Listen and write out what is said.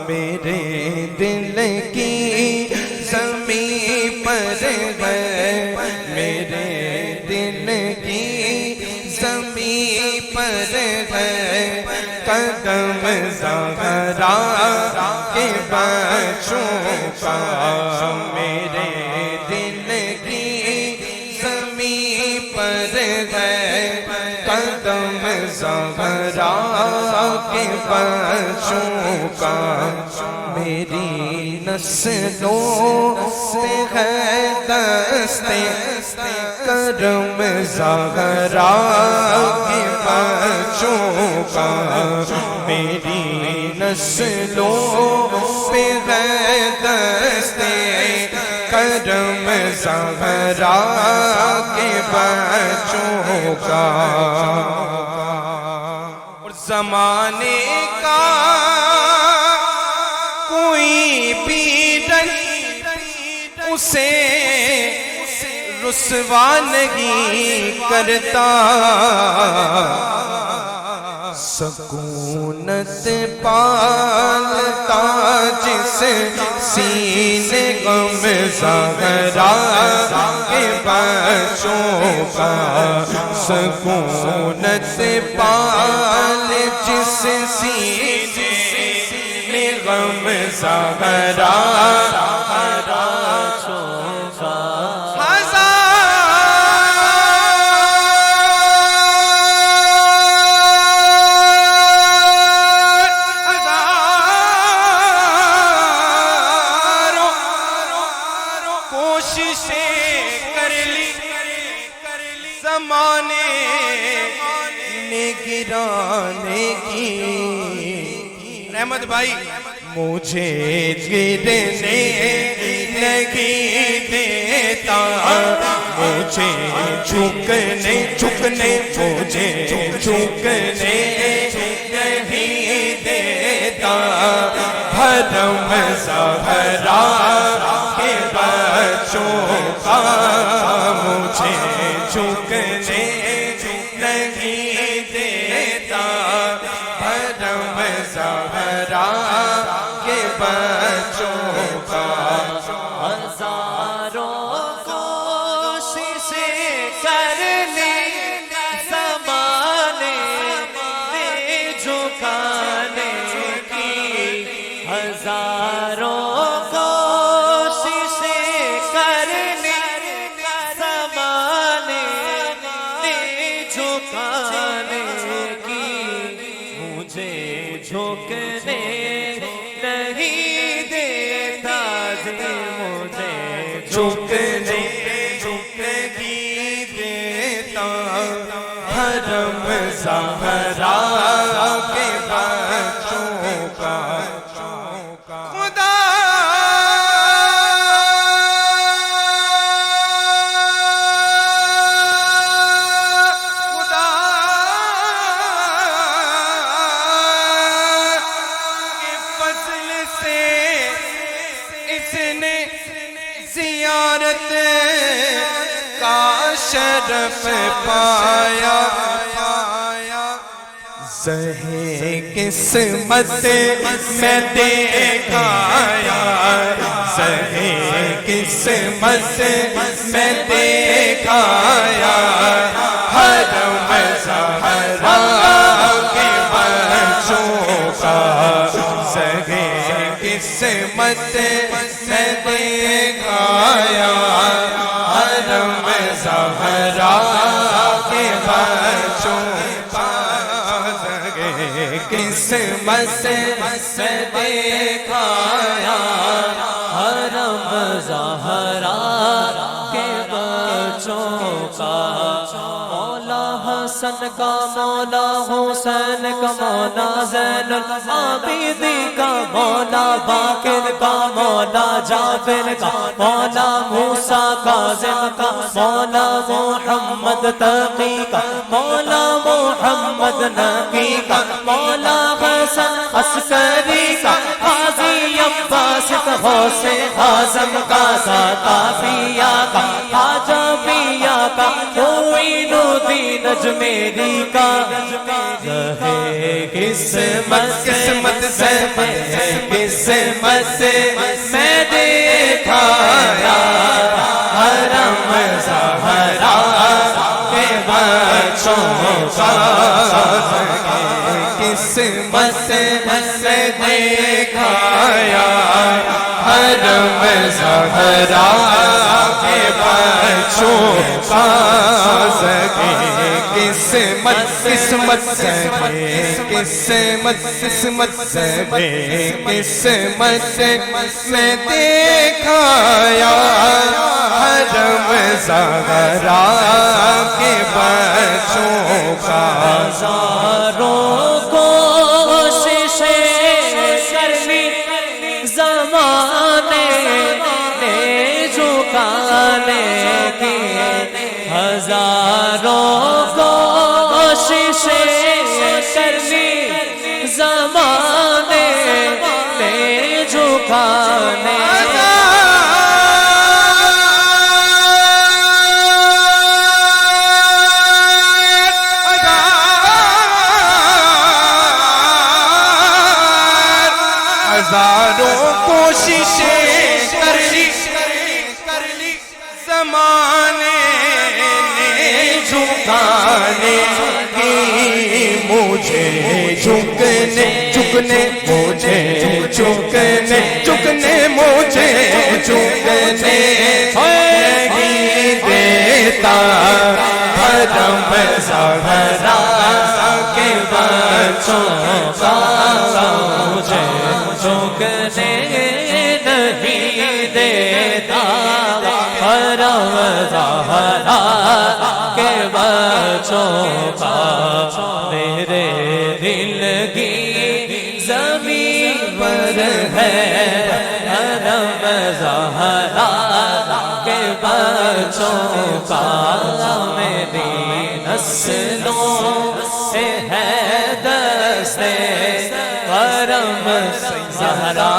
میرے دل کی زمین پر ہے، میرے دل کی زمین پر ہے قدم زہرا کے بچوں کا، میرے دل کی زمین پر ہے قدم زہرا کے بچوں کا، میری نسلوں سے ہے دست کرم زہرا کے بچوں کا، میری نسلوں پہ ہے دست کرم زہرا کے بچوں کا، اور زمانے کا کوئی بھی نہیں اسے رسوا نہیں کرتا، سکونت پالتا جس سینے غم زہرا کے بچوں کا، سکونت پال جس سینے غم زہرا زمانے نے گرانے کی، رحمت بھائی مجھے گرنے نہیں دیتا، مجھے جھکنے مجھے جھکنے نہیں دیتا، حرم زہرا کے بچوں کا مجھے جھکنے نہیں دیتا، حرم زہرا کے بچوں کا، ہزاروں کوششیں کر لی زمانے نے جھکانے کی، ہزاروں کوششیں کر لی زمانے نے جھکانے کی، مجھے جھکنے نہیں دیتا جی، مجھے جھکنے کی دیتا، حرم زہرا کے بچوں کا، خدا کے فضل سے اس نے زیارت کا شرف پایا، زہے قسمت میں دیکھایا، زہے قسمت میں دیکھایا، حرم زہرا کے بچوں کا، زہے قسمت میں دیکھایا، حرم زہرا کے بچوں کا، زہے قسمت سے دیکھایا، حرم زہرا کے بچوں کا، مولا حسن کا، مولا حسین کا، مولا زین العابدین کا، مولا باقر کا، مولا جعفر کا، مولا موسیٰ کاظم کا، مولا محمد تقی کا، مولا محمد نقی کا، مولا حسن عسکری کا، غازی عباس کا، حسین اعظم کا، کافیہ کا، خواجہ پیا کا، معین الدین اجمیری کا، زہے قسمت قسمت سے قسمت میں دیکھا حرم زہرا کے بچوں کا قسمت سے دیکھا حرم زہرا کے بچوں کا قسمت قسمت سے قسمت قسمت سے قسمت میں دیکھا حرم زہرا کے بچوں کا ہزاروں کوششیں کر لی زمانے نے جھکانے کی ہزاروں کوششیں کر لی زمانے نے جھکانے ہزاروں کوششیں کر لی زمانے نے جھکانے کی مجھے جھکنے مجھے جھکنے مجھے جھکنے نہیں دیتا حرم زہرا کے بچوں کا مجھے جھکنے نہیں دیتا حرم زہرا کے بچوں کا میرے دل کی زمین پر ہے حرم زہرا کے بچوں کا میری نسلوں سے ہے دستے حرم زہرا